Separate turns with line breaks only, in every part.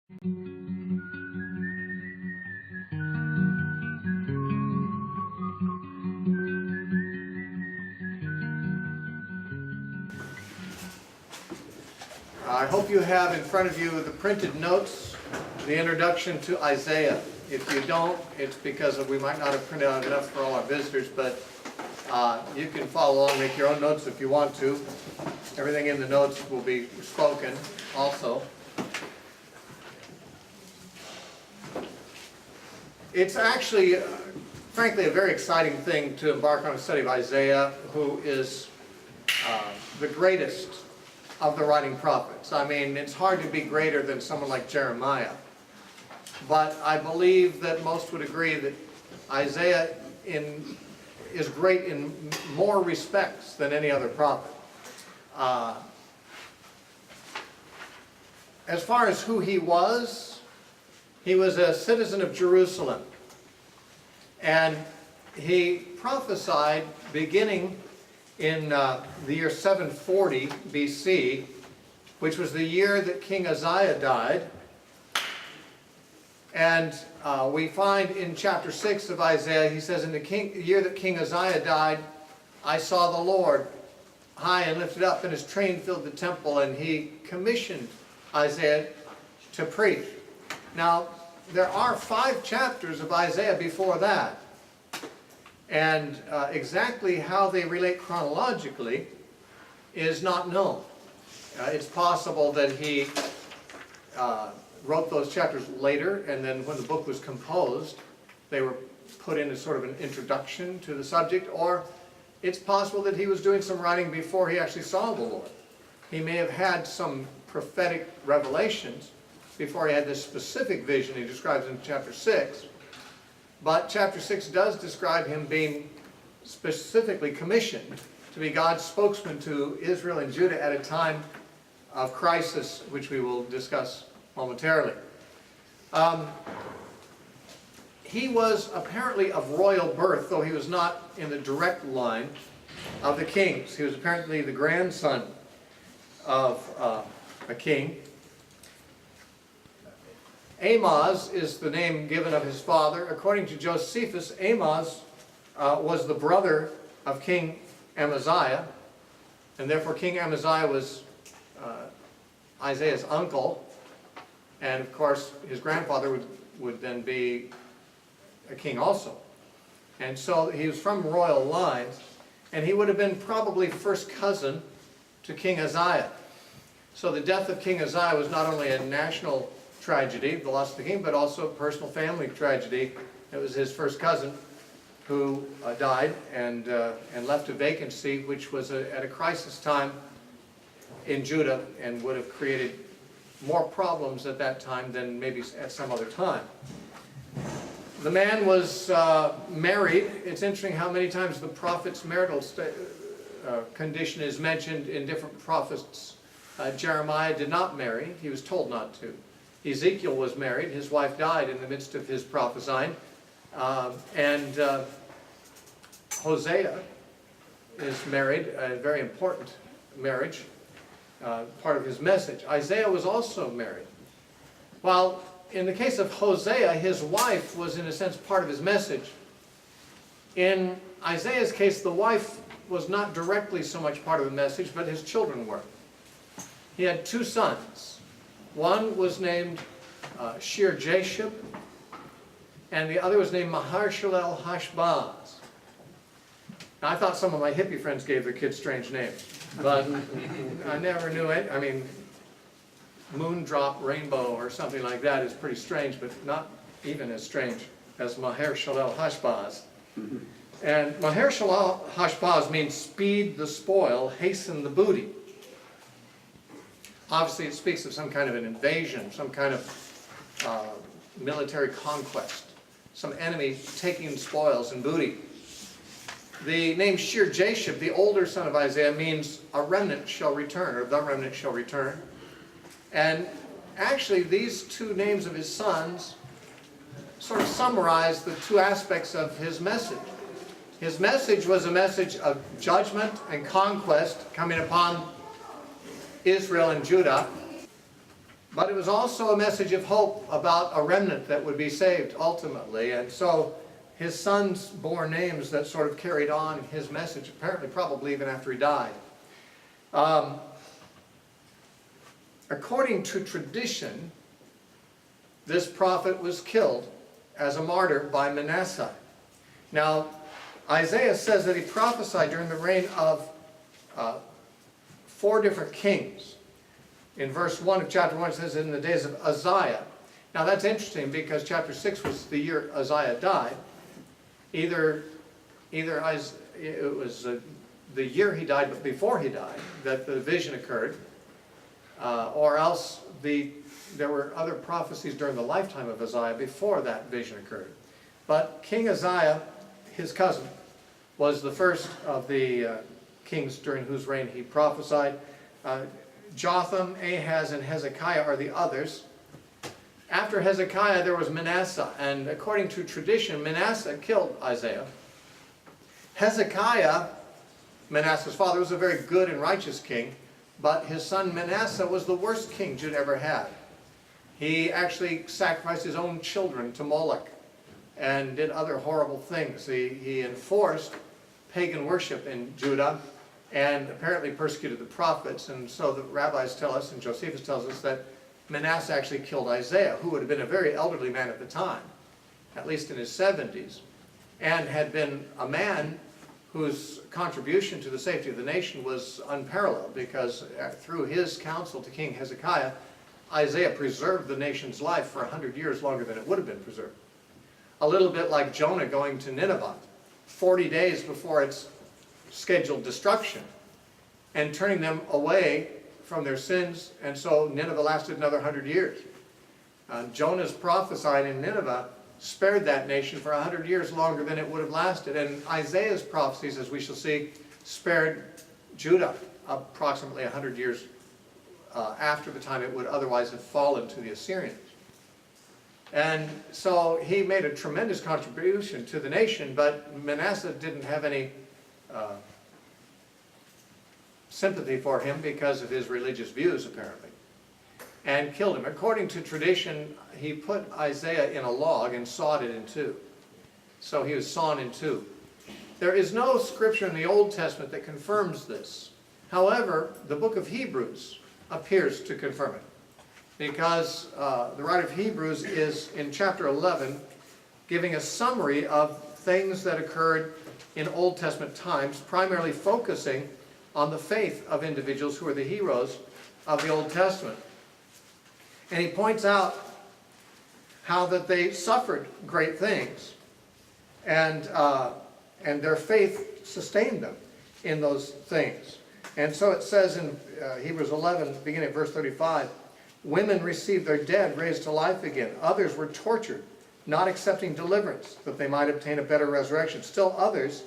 I hope you have in front of you the printed notes, the introduction to Isaiah. If you don't, it's because we might not have printed out enough for all our visitors, but you can follow along, make your own notes if you want to. Everything in the notes will be spoken also. It's actually, frankly, a very exciting thing to embark on a study of Isaiah, who is the greatest of the writing prophets. I mean, it's hard to be greater than someone like Jeremiah. But I believe that most would agree that Isaiah is great in more respects than any other prophet. As far as who he was a citizen of Jerusalem. And he prophesied beginning in the year 740 BC, which was the year that King Uzziah died. And we find in chapter 6 of Isaiah, he says, in the year that King Uzziah died, I saw the Lord high and lifted up, and his train filled the temple, and he commissioned Isaiah to preach. Now, there are 5 chapters of Isaiah before that. And exactly how they relate chronologically is not known. It's possible that he wrote those chapters later, and then when the book was composed, they were put in as sort of an introduction to the subject, or it's possible that he was doing some writing before he actually saw the Lord. He may have had some prophetic revelations before he had this specific vision he describes in chapter 6. But chapter 6 does describe him being specifically commissioned to be God's spokesman to Israel and Judah at a time of crisis, which we will discuss momentarily. He was apparently of royal birth, though he was not in the direct line of the kings. He was apparently the grandson of a king. Amoz is the name given of his father. According to Josephus, Amoz was the brother of King Amaziah, and therefore King Amaziah was Isaiah's uncle, and of course his grandfather would then be a king also. And so he was from royal lines, and he would have been probably first cousin to King Uzziah. So the death of King Uzziah was not only a national tragedy, the loss of the king, but also a personal family tragedy. It was his first cousin who died and left a vacancy, which was at a crisis time in Judah, and would have created more problems at that time than maybe at some other time. The man was married. It's interesting how many times the prophet's marital condition is mentioned in different prophets. Jeremiah did not marry. He was told not to. Ezekiel was married. His wife died in the midst of his prophesying. Hosea is married, a very important marriage, part of his message. Isaiah was also married. While in the case of Hosea, his wife was in a sense part of his message. In Isaiah's case, the wife was not directly so much part of the message, but his children were. He had 2 sons. One was named Shear-Jashub, and the other was named Maher-Shalal-Hashbaz. Now, I thought some of my hippie friends gave their kids strange names, but I never knew it. I mean, Moondrop Rainbow or something like that is pretty strange, but not even as strange as Maher-Shalal-Hashbaz. And Maher-Shalal-Hashbaz means speed the spoil, hasten the booty. Obviously, it speaks of some kind of an invasion, some kind of military conquest, some enemy taking spoils and booty. The name Shear-Jashub, the older son of Isaiah, means a remnant shall return, or the remnant shall return. And actually, these 2 names of his sons sort of summarize the 2 aspects of his message. His message was a message of judgment and conquest coming upon Israel and Judah, But it was also a message of hope about a remnant that would be saved ultimately. And so his sons bore names that sort of carried on his message, apparently probably even after he died. According to tradition, this prophet was killed as a martyr by Manasseh. Now, Isaiah says that he prophesied during the reign of 4 different kings. In verse 1 of chapter 1 it says, in the days of Uzziah. Now that's interesting because chapter 6 was the year Uzziah died. Either it was the year he died, but before he died, that the vision occurred, or else there were other prophecies during the lifetime of Uzziah before that vision occurred. But King Uzziah, his cousin, was the first of the kings during whose reign he prophesied. Jotham, Ahaz, and Hezekiah are the others. After Hezekiah there was Manasseh, and according to tradition Manasseh killed Isaiah. Hezekiah, Manasseh's father, was a very good and righteous king, but his son Manasseh was the worst king Judah ever had. He actually sacrificed his own children to Moloch and did other horrible things. He enforced pagan worship in Judah and apparently persecuted the prophets. And so the rabbis tell us, and Josephus tells us, that Manasseh actually killed Isaiah, who would have been a very elderly man at the time, at least in his 70s, and had been a man whose contribution to the safety of the nation was unparalleled, because through his counsel to King Hezekiah, Isaiah preserved the nation's life for 100 years longer than it would have been preserved. A little bit like Jonah going to Nineveh 40 days before its scheduled destruction and turning them away from their sins, and so Nineveh lasted another 100 years. Jonah's prophesied in Nineveh spared that nation for 100 years longer than it would have lasted, and Isaiah's prophecies, as we shall see, spared Judah approximately 100 years after the time it would otherwise have fallen to the Assyrians. And so he made a tremendous contribution to the nation, but Manasseh didn't have any sympathy for him because of his religious views, apparently, and killed him. According to tradition, he put Isaiah in a log and sawed it in two. So he was sawn in two. There is no scripture in the Old Testament that confirms this. However, the book of Hebrews appears to confirm it, because the writer of Hebrews is in chapter 11 giving a summary of things that occurred in Old Testament times, primarily focusing on the faith of individuals who are the heroes of the Old Testament. And he points out how that they suffered great things, and their faith sustained them in those things. And so it says in Hebrews 11, beginning at verse 35, women received their dead raised to life again. Others were tortured, not accepting deliverance, that they might obtain a better resurrection. Still others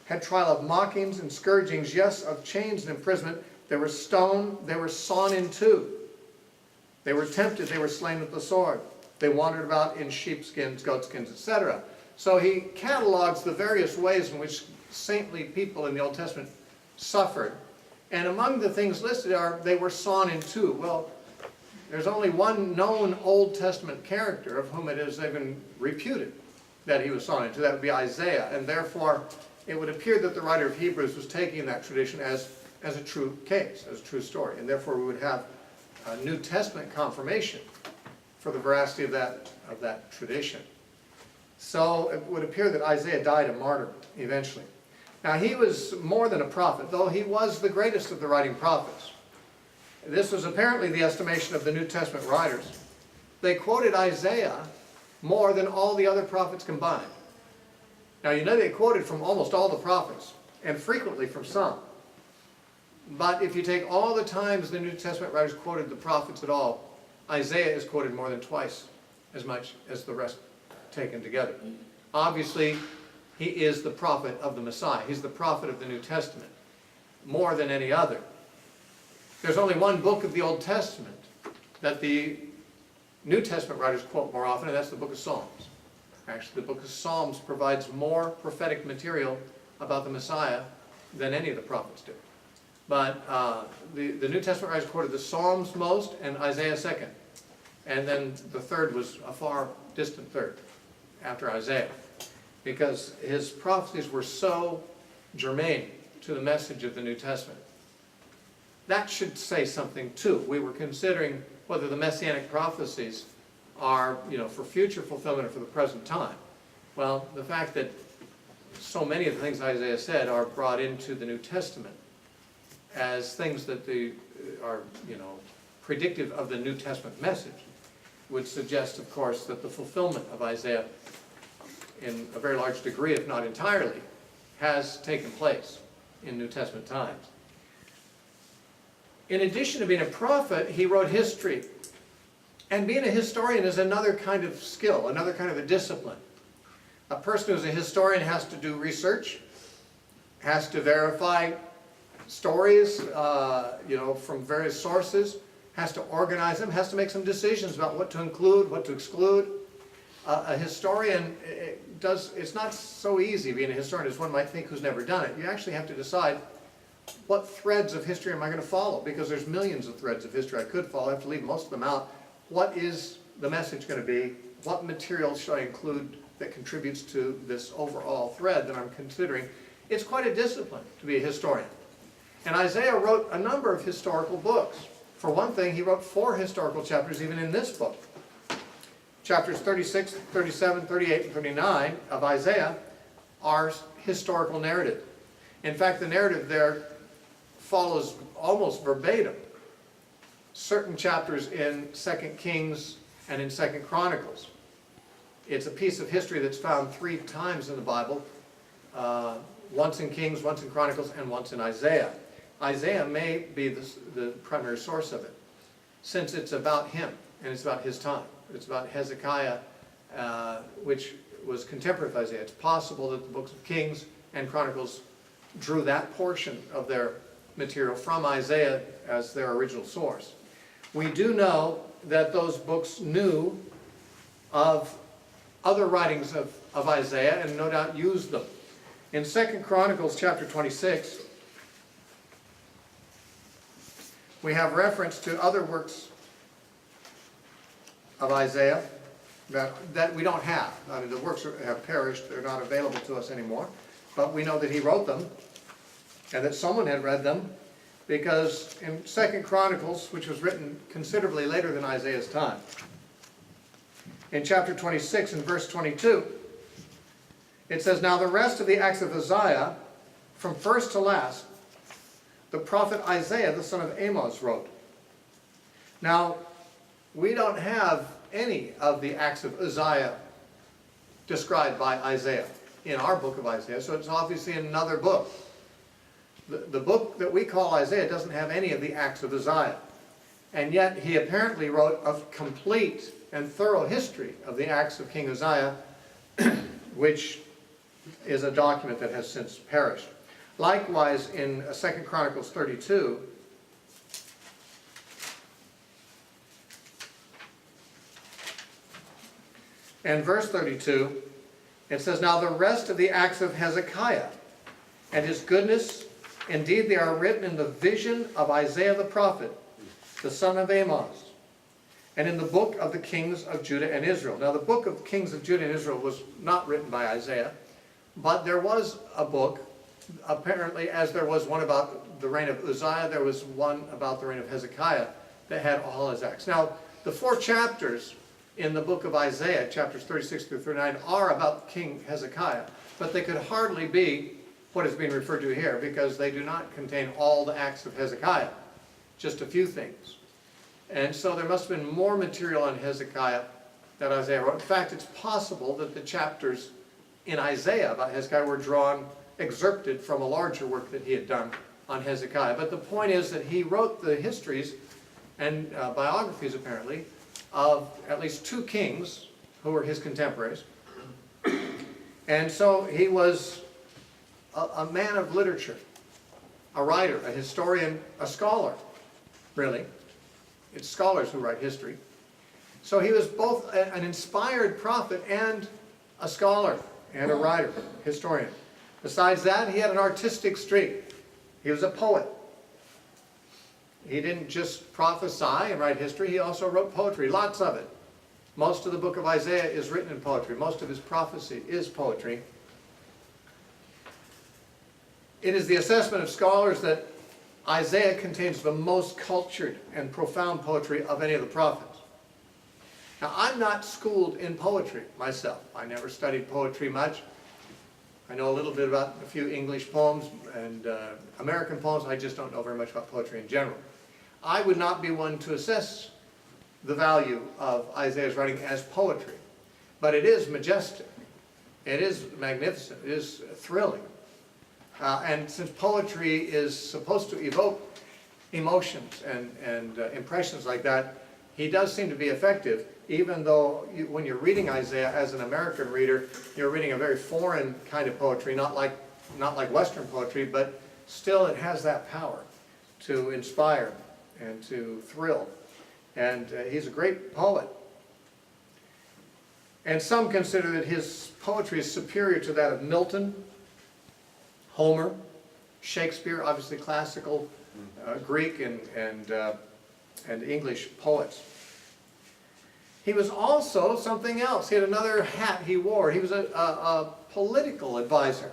had trial of mockings and scourgings, yes, of chains and imprisonment. They were stoned, they were sawn in two. They were tempted, they were slain with the sword. They wandered about in sheepskins, goatskins, etc. So he catalogs the various ways in which saintly people in the Old Testament suffered. And among the things listed are, they were sawn in two. Well, there's only one known Old Testament character of whom it is even reputed that he was sawn in two. That would be Isaiah. And therefore, it would appear that the writer of Hebrews was taking that tradition as a true case, as a true story. And therefore, we would have a New Testament confirmation for the veracity of that tradition. So it would appear that Isaiah died a martyr eventually. Now, he was more than a prophet, though he was the greatest of the writing prophets. This was apparently the estimation of the New Testament writers. They quoted Isaiah more than all the other prophets combined. Now, you know they quoted from almost all the prophets, and frequently from some. But if you take all the times the New Testament writers quoted the prophets at all, Isaiah is quoted more than twice as much as the rest taken together. Obviously, he is the prophet of the Messiah. He's the prophet of the New Testament, more than any other. There's only one book of the Old Testament that the New Testament writers quote more often, and that's the book of Psalms. Actually, the book of Psalms provides more prophetic material about the Messiah than any of the prophets do. But the New Testament writers quoted the Psalms most and Isaiah second. And then the third was a far distant third after Isaiah, because his prophecies were so germane to the message of the New Testament. That should say something too. We were considering whether the messianic prophecies are, for future fulfillment or for the present time. Well, the fact that so many of the things Isaiah said are brought into the New Testament as things that are, predictive of the New Testament message would suggest, of course, that the fulfillment of Isaiah in a very large degree, if not entirely, has taken place in New Testament times. In addition to being a prophet, he wrote history. And being a historian is another kind of skill, another kind of a discipline. A person who's a historian has to do research, has to verify stories, from various sources, has to organize them, has to make some decisions about what to include, what to exclude. A historian it's not so easy being a historian as one might think who's never done it. You actually have to decide, what threads of history am I going to follow? Because there's millions of threads of history I could follow. I have to leave most of them out. What is the message going to be? What material should I include that contributes to this overall thread that I'm considering? It's quite a discipline to be a historian. And Isaiah wrote a number of historical books. For one thing, he wrote 4 historical chapters even in this book. Chapters 36, 37, 38, and 39 of Isaiah are historical narrative. In fact, the narrative there follows almost verbatim certain chapters in 2 Kings and in 2 Chronicles. It's a piece of history that's found 3 times in the Bible, once in Kings, once in Chronicles, and once in Isaiah. Isaiah may be the primary source of it, since it's about him and it's about his time. It's about Hezekiah, which was contemporary with Isaiah. It's possible that the books of Kings and Chronicles drew that portion of their material from Isaiah as their original source. We do know that those books knew of other writings of Isaiah and no doubt used them. In 2 Chronicles chapter 26, we have reference to other works of Isaiah that we don't have. I mean, the works have perished. They're not available to us anymore. But we know that he wrote them and that someone had read them, because in 2 Chronicles, which was written considerably later than Isaiah's time, in chapter 26 and verse 22, it says, "Now the rest of the acts of Uzziah, from first to last, the prophet Isaiah, the son of Amos, wrote." Now, we don't have any of the acts of Uzziah described by Isaiah in our book of Isaiah, so it's obviously another book. The book that we call Isaiah doesn't have any of the acts of Uzziah. And yet he apparently wrote a complete and thorough history of the acts of King Uzziah, which is a document that has since perished. Likewise, in 2 Chronicles 32, and verse 32, it says, "Now the rest of the acts of Hezekiah and his goodness, indeed they are written in the vision of Isaiah the prophet, the son of Amos, and in the book of the kings of Judah and Israel." Now the book of kings of Judah and Israel was not written by Isaiah, but there was a book, apparently, as there was one about the reign of Uzziah, there was one about the reign of Hezekiah that had all his acts. Now, the 4 chapters in the book of Isaiah, chapters 36 through 39, are about King Hezekiah, but they could hardly be what is being referred to here, because they do not contain all the acts of Hezekiah, just a few things. And so there must have been more material on Hezekiah that Isaiah wrote. In fact, it's possible that the chapters in Isaiah about Hezekiah were excerpted from a larger work that he had done on Hezekiah. But the point is that he wrote the histories and biographies, apparently, of at least 2 kings who were his contemporaries. And so he was a man of literature, a writer, a historian, a scholar, really. It's scholars who write history. So he was both an inspired prophet and a scholar and a writer, historian. Besides that, he had an artistic streak. He was a poet. He didn't just prophesy and write history, he also wrote poetry, lots of it. Most of the book of Isaiah is written in poetry. Most of his prophecy is poetry. It is the assessment of scholars that Isaiah contains the most cultured and profound poetry of any of the prophets. Now, I'm not schooled in poetry myself. I never studied poetry much. I know a little bit about a few English poems and American poems. I just don't know very much about poetry in general. I would not be one to assess the value of Isaiah's writing as poetry, but it is majestic. It is magnificent. It is thrilling. And since poetry is supposed to evoke emotions and impressions like that, he does seem to be effective, even though when you're reading Isaiah as an American reader, you're reading a very foreign kind of poetry, not like Western poetry, but still it has that power to inspire and to thrill. And he's a great poet. And some consider that his poetry is superior to that of Milton, Homer, Shakespeare, obviously classical Greek and English poets. He was also something else. He had another hat he wore. He was a political advisor.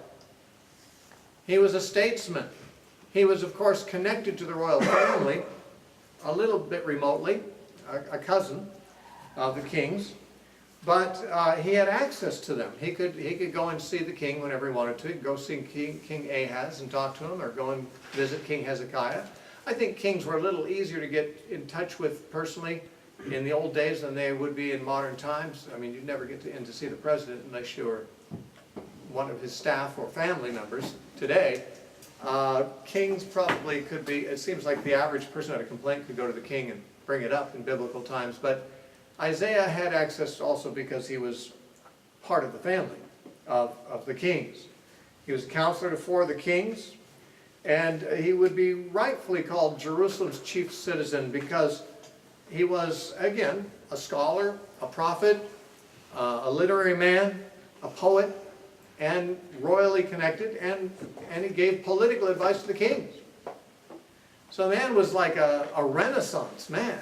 He was a statesman. He was, of course, connected to the royal family, a little bit remotely, a cousin of the king's. But he had access to them. He could go and see the king whenever he wanted to. He could go see King Ahaz and talk to him, or go and visit King Hezekiah. I think kings were a little easier to get in touch with personally in the old days than they would be in modern times. I mean, you'd never get in to see the president unless you were one of his staff or family members. Today, kings probably could be, it seems like the average person had a complaint could go to the king and bring it up in biblical times, but Isaiah had access also because he was part of the family of the kings. He was a counselor to 4 of the kings, and he would be rightfully called Jerusalem's chief citizen because he was, again, a scholar, a prophet, a literary man, a poet, and royally connected, and he gave political advice to the kings. So the man was like a Renaissance man.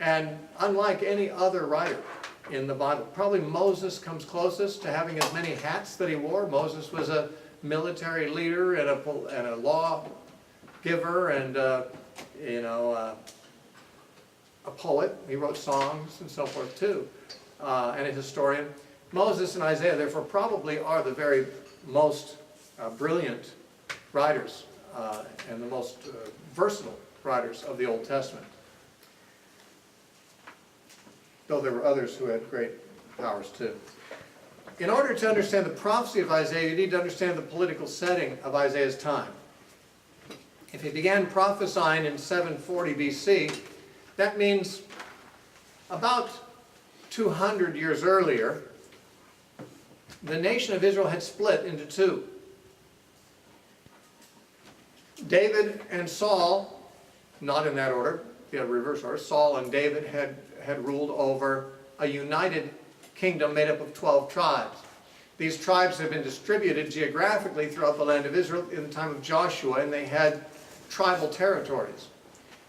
And unlike any other writer in the Bible, probably Moses comes closest to having as many hats that he wore. Moses was a military leader and a law giver and a poet. He wrote songs and so forth too, and a historian. Moses and Isaiah, therefore, probably are the very most brilliant writers and the most versatile writers of the Old Testament. Though there were others who had great powers too. In order to understand the prophecy of Isaiah, you need to understand the political setting of Isaiah's time. If he began prophesying in 740 BC, that means about 200 years earlier, the nation of Israel had split into 2. David and Saul, not in that order, the reverse order, Saul and David had ruled over a united kingdom made up of 12 tribes. These tribes had been distributed geographically throughout the land of Israel in the time of Joshua, and they had tribal territories.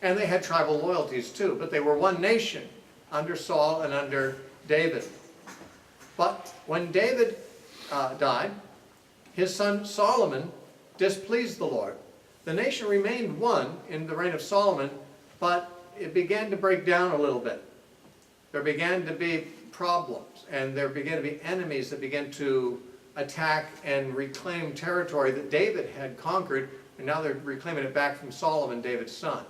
And they had tribal loyalties too, but they were one nation under Saul and under David. But when David died, his son Solomon displeased the Lord. The nation remained one in the reign of Solomon, but it began to break down a little bit. There began to be problems, and there began to be enemies that began to attack and reclaim territory that David had conquered, and now they're reclaiming it back from Solomon, David's son.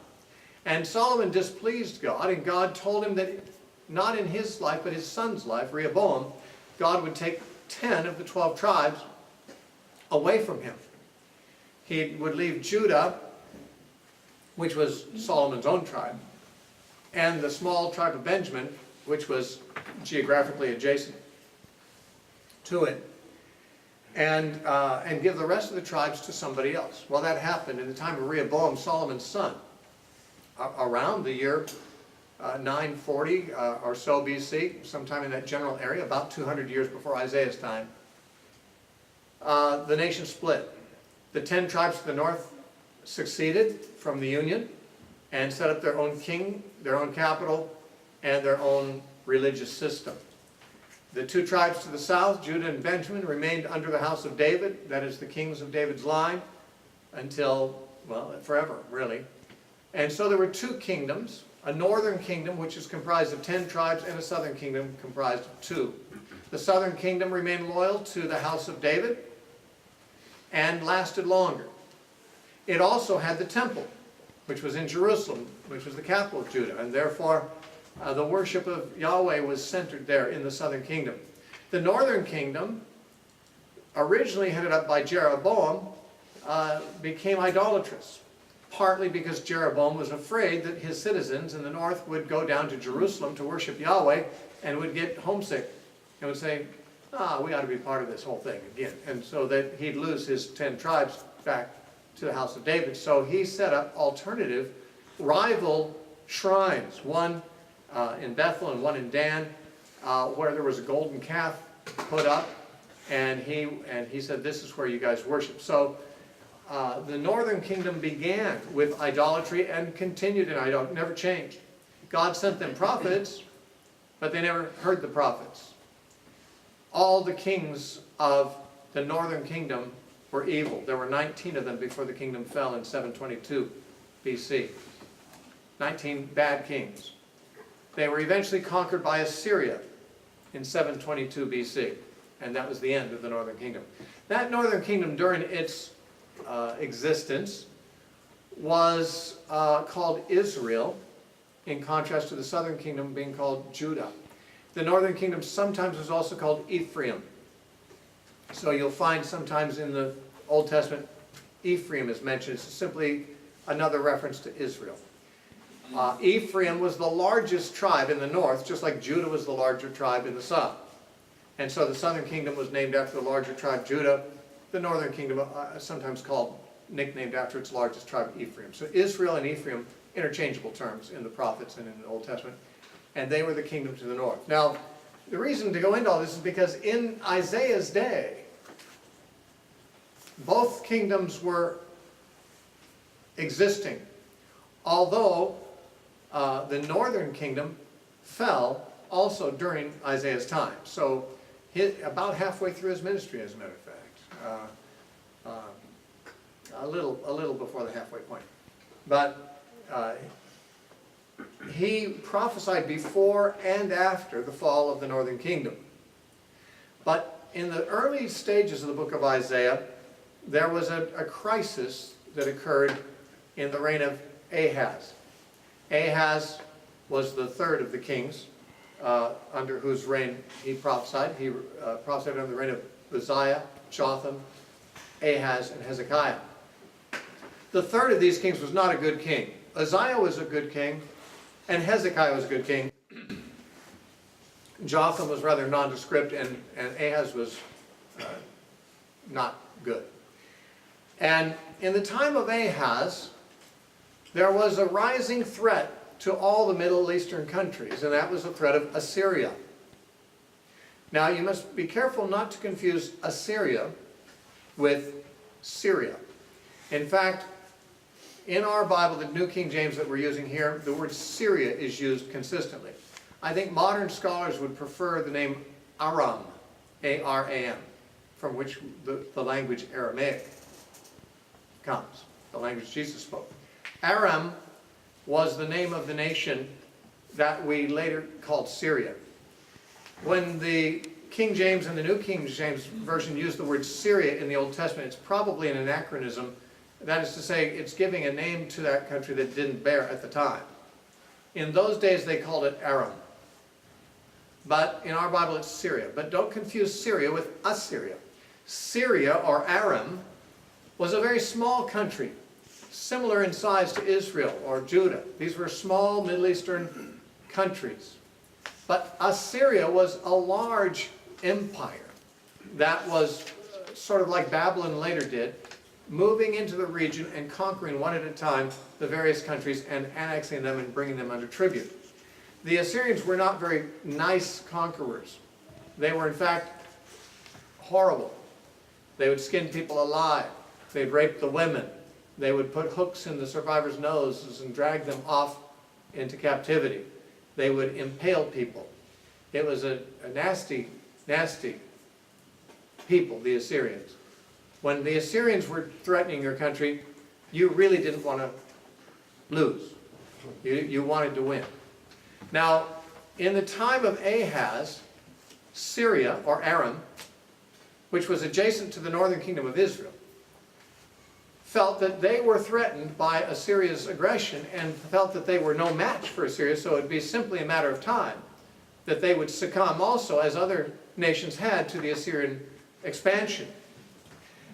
And Solomon displeased God, and God told him that not in his life, but his son's life, Rehoboam, God would take 10 of the 12 tribes away from him. He would leave Judah, which was Solomon's own tribe, and the small tribe of Benjamin, which was geographically adjacent to it, and give the rest of the tribes to somebody else. Well, that happened in the time of Rehoboam, Solomon's son, around the year 940 or so BC, sometime in that general area, about 200 years before Isaiah's time. The nation split. The 10 tribes to the north succeeded from the union, and set up their own king, their own capital, and their own religious system. The two tribes to the south, Judah and Benjamin, remained under the house of David, that is the kings of David's line, until, well, forever, really. And so there were two kingdoms, a northern kingdom, which is comprised of 10 tribes, and a southern kingdom comprised of 2. The southern kingdom remained loyal to the house of David and lasted longer. It also had the temple, which was in Jerusalem, which was the capital of Judah, and therefore the worship of Yahweh was centered there in the southern kingdom. The northern kingdom, originally headed up by Jeroboam, became idolatrous, partly because Jeroboam was afraid that his citizens in the north would go down to Jerusalem to worship Yahweh and would get homesick and would say, we ought to be part of this whole thing again. And so that he'd lose his 10 tribes back to the house of David. So he set up alternative rival shrines, one in Bethel and one in Dan, where there was a golden calf put up, and he said, this is where you guys worship. So the northern kingdom began with idolatry and continued in idolatry, never changed. God sent them prophets, but they never heard the prophets. All the kings of the northern kingdom were evil. There were 19 of them before the kingdom fell in 722 BC. 19 bad kings. They were eventually conquered by Assyria in 722 BC, and that was the end of the northern kingdom. That northern kingdom during its existence was called Israel, in contrast to the southern kingdom being called Judah. The northern kingdom sometimes was also called Ephraim. So you'll find sometimes in the Old Testament Ephraim is mentioned. It's simply another reference to Israel. Ephraim was the largest tribe in the north, just like Judah was the larger tribe in the south. And so the southern kingdom was named after the larger tribe Judah. The northern kingdom sometimes nicknamed after its largest tribe, Ephraim. So Israel and Ephraim, interchangeable terms in the prophets and in the Old Testament. And they were the kingdom to the north. Now, the reason to go into all this is because in Isaiah's day, both kingdoms were existing, although the northern kingdom fell also during Isaiah's time. So about halfway through his ministry, as a matter of fact, a little before the halfway point. But he prophesied before and after the fall of the northern kingdom. But in the early stages of the book of Isaiah, there was a crisis that occurred in the reign of Ahaz. Ahaz was the third of the kings under whose reign he prophesied. He prophesied under the reign of Uzziah, Jotham, Ahaz, and Hezekiah. The third of these kings was not a good king. Uzziah was a good king, and Hezekiah was a good king. Jotham was rather nondescript, and Ahaz was not good. And in the time of Ahaz, there was a rising threat to all the Middle Eastern countries, and that was the threat of Assyria. Now, you must be careful not to confuse Assyria with Syria. In fact, in our Bible, the New King James that we're using here, the word Syria is used consistently. I think modern scholars would prefer the name Aram, A-R-A-M, from which the language Aramaic comes, the language Jesus spoke. Aram was the name of the nation that we later called Syria. When the King James and the New King James Version use the word Syria in the Old Testament, it's probably an anachronism. That is to say, it's giving a name to that country that didn't bear at the time. In those days, they called it Aram. But in our Bible, it's Syria. But don't confuse Syria with Assyria. Syria, or Aram, was a very small country, similar in size to Israel or Judah. These were small Middle Eastern countries. But Assyria was a large empire that was sort of like Babylon later did, moving into the region and conquering one at a time the various countries and annexing them and bringing them under tribute. The Assyrians were not very nice conquerors. They were in fact horrible. They would skin people alive. They'd rape the women. They would put hooks in the survivors' noses and drag them off into captivity. They would impale people. It was a nasty, nasty people, the Assyrians. When the Assyrians were threatening your country, you really didn't want to lose. You wanted to win. Now, in the time of Ahaz, Syria, or Aram, which was adjacent to the northern kingdom of Israel, felt that they were threatened by Assyria's aggression and felt that they were no match for Assyria, so it would be simply a matter of time that they would succumb also, as other nations had, to the Assyrian expansion.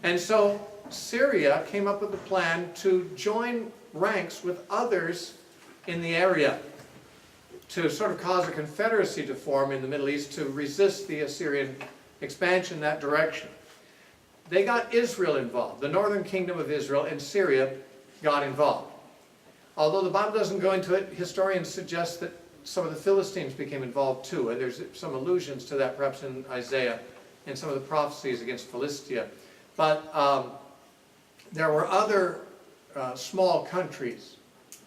And so Syria came up with a plan to join ranks with others in the area to sort of cause a confederacy to form in the Middle East to resist the Assyrian expansion in that direction. They got Israel involved. The northern kingdom of Israel and Syria got involved. Although the Bible doesn't go into it, historians suggest that some of the Philistines became involved too, and there's some allusions to that perhaps in Isaiah and some of the prophecies against Philistia. But there were other small countries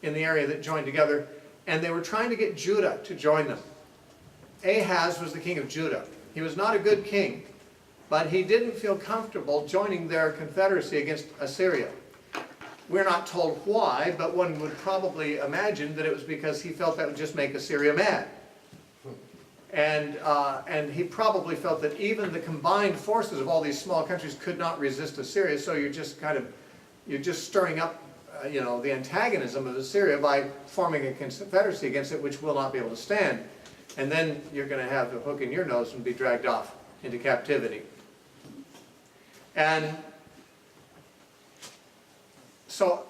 in the area that joined together, and they were trying to get Judah to join them. Ahaz was the king of Judah. He was not a good king, but he didn't feel comfortable joining their confederacy against Assyria. We're not told why, but one would probably imagine that it was because he felt that would just make Assyria mad. And he probably felt that even the combined forces of all these small countries could not resist Assyria, so you're just stirring up the antagonism of Assyria by forming a confederacy against it, which will not be able to stand. And then you're going to have the hook in your nose and be dragged off into captivity. And so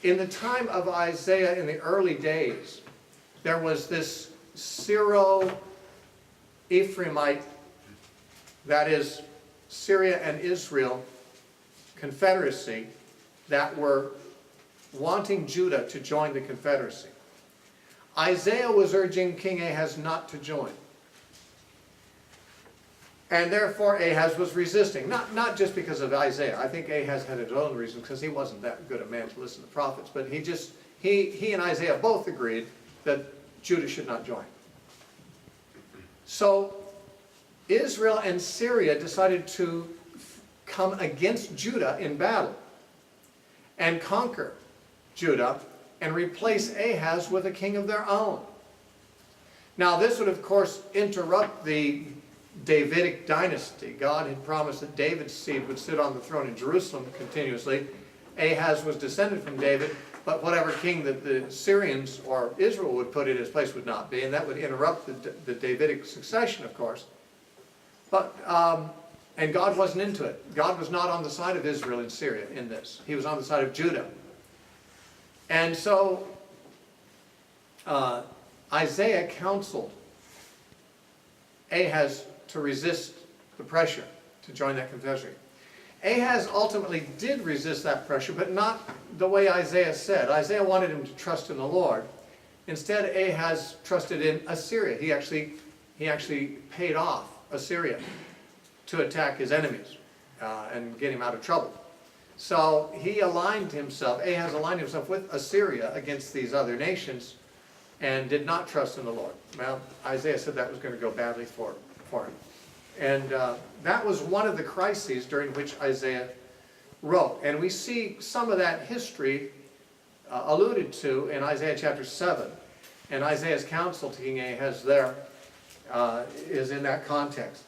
in the time of Isaiah, in the early days, there was this Syro-Ephraimite, that is Syria and Israel, confederacy that were wanting Judah to join the confederacy. Isaiah was urging King Ahaz not to join. And therefore Ahaz was resisting. Not just because of Isaiah. I think Ahaz had his own reasons, because he wasn't that good a man to listen to prophets. But he and Isaiah both agreed that Judah should not join. So Israel and Syria decided to come against Judah in battle and conquer Judah and replace Ahaz with a king of their own. Now this would of course interrupt the Davidic dynasty. God had promised that David's seed would sit on the throne in Jerusalem continuously. Ahaz was descended from David, but whatever king that the Syrians or Israel would put in his place would not be, and that would interrupt the Davidic succession, of course. But and God wasn't into it. God was not on the side of Israel and Syria in this. He was on the side of Judah. And so Isaiah counseled Ahaz to resist the pressure to join that confederacy. Ahaz ultimately did resist that pressure, but not the way Isaiah said. Isaiah wanted him to trust in the Lord. Instead, Ahaz trusted in Assyria. He actually paid off Assyria to attack his enemies and get him out of trouble. So he aligned himself, Ahaz aligned himself with Assyria against these other nations and did not trust in the Lord. Well, Isaiah said that was going to go badly for him. And that was one of the crises during which Isaiah wrote. And we see some of that history alluded to in Isaiah chapter 7. And Isaiah's counsel to King Ahaz there is in that context.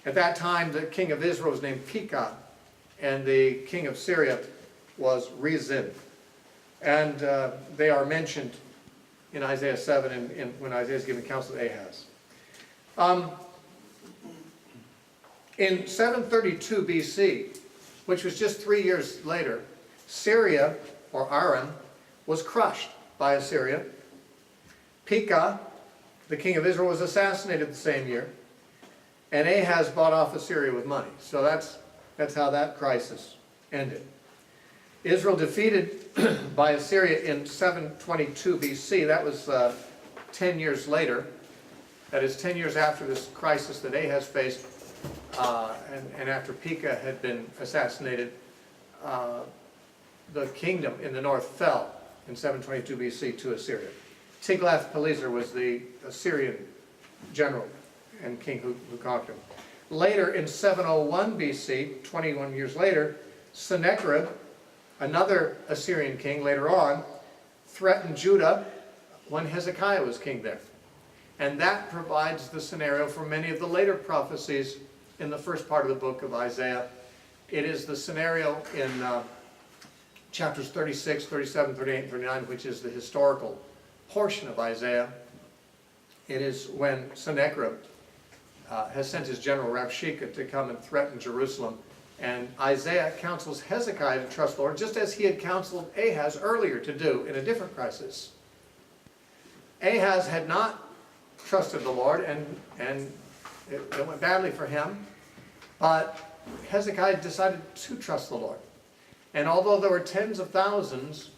At that time, the king of Israel was named Pekah, and the king of Syria was Rezin. And they are mentioned in Isaiah 7 when Isaiah is giving counsel to Ahaz. In 732 BC, which was just 3 years later, Syria, or Aram, was crushed by Assyria. Pekah, the king of Israel, was assassinated the same year. And Ahaz bought off Assyria with money. So that's how that crisis ended. Israel defeated by Assyria in 722 BC. That was 10 years later. That is 10 years after this crisis that Ahaz faced and after Pekah had been assassinated. the kingdom in the north fell in 722 BC to Assyria. Tiglath-Pileser was the Assyrian general and king who conquered him. Later, in 701 BC, 21 years later, Sennacherib, another Assyrian king later on, threatened Judah when Hezekiah was king there. And that provides the scenario for many of the later prophecies in the first part of the book of Isaiah. It is the scenario in chapters 36, 37, 38, and 39, which is the historical portion of Isaiah. It is when Sennacherib has sent his general Rabshakeh to come and threaten Jerusalem. And Isaiah counsels Hezekiah to trust the Lord, just as he had counseled Ahaz earlier to do in a different crisis. Ahaz had not trusted the Lord, and it went badly for him. But Hezekiah decided to trust the Lord. And although there were tens of thousands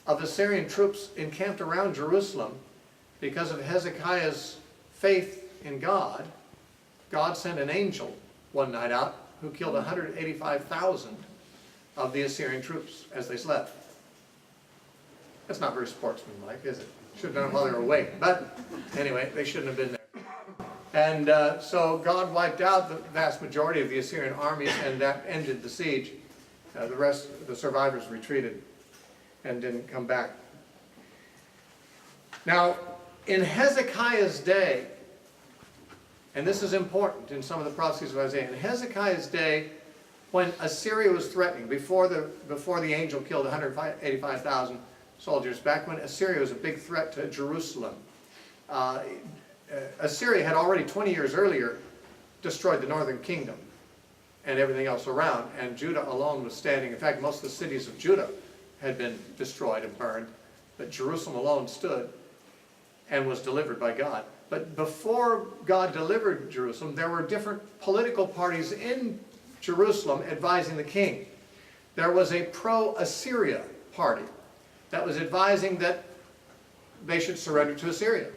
of Assyrian troops encamped around Jerusalem, because of Hezekiah's faith in God, God sent an angel one night out who killed 185,000 of the Assyrian troops as they slept. That's not very sportsmanlike, is it? Should have done it while they were awake. But anyway, they shouldn't have been there. And so God wiped out the vast majority of the Assyrian armies, and that ended the siege. The rest, the survivors retreated and didn't come back. Now, in Hezekiah's day, and this is important in some of the prophecies of Isaiah, in Hezekiah's day, when Assyria was threatening, before the angel killed 185,000 soldiers, back when Assyria was a big threat to Jerusalem, Assyria had already 20 years earlier destroyed the northern kingdom and everything else around, and Judah alone was standing. In fact, most of the cities of Judah had been destroyed and burned, but Jerusalem alone stood and was delivered by God. But before God delivered Jerusalem, there were different political parties in Jerusalem advising the king. There was a pro-Assyria party that was advising that they should surrender to Assyria,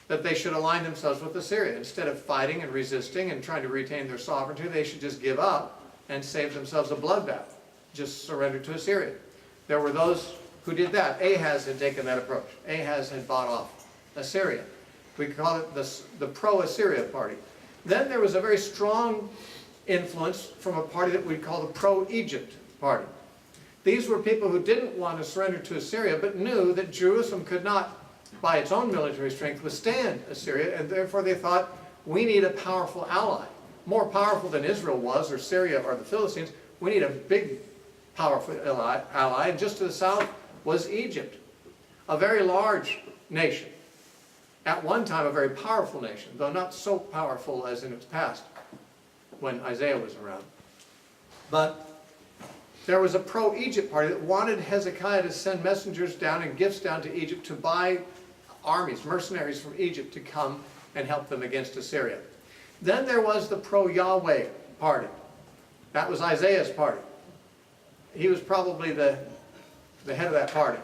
that they should align themselves with Assyria. Instead of fighting and resisting and trying to retain their sovereignty, they should just give up and save themselves a bloodbath, just surrender to Assyria. There were those who did that. Ahaz had taken that approach. Ahaz had bought off Assyria. We call it the pro-Assyria party. Then there was a very strong influence from a party that we call the pro-Egypt party. These were people who didn't want to surrender to Assyria, but knew that Jerusalem could not, by its own military strength, withstand Assyria, and therefore they thought, we need a powerful ally. More powerful than Israel was, or Syria, or the Philistines. We need a big, powerful ally. And just to the south was Egypt, a very large nation. At one time, a very powerful nation, though not so powerful as in its past, when Isaiah was around. But there was a pro-Egypt party that wanted Hezekiah to send messengers down and gifts down to Egypt to buy armies, mercenaries from Egypt to come and help them against Assyria. Then there was the pro-Yahweh party. That was Isaiah's party. He was probably the head of that party.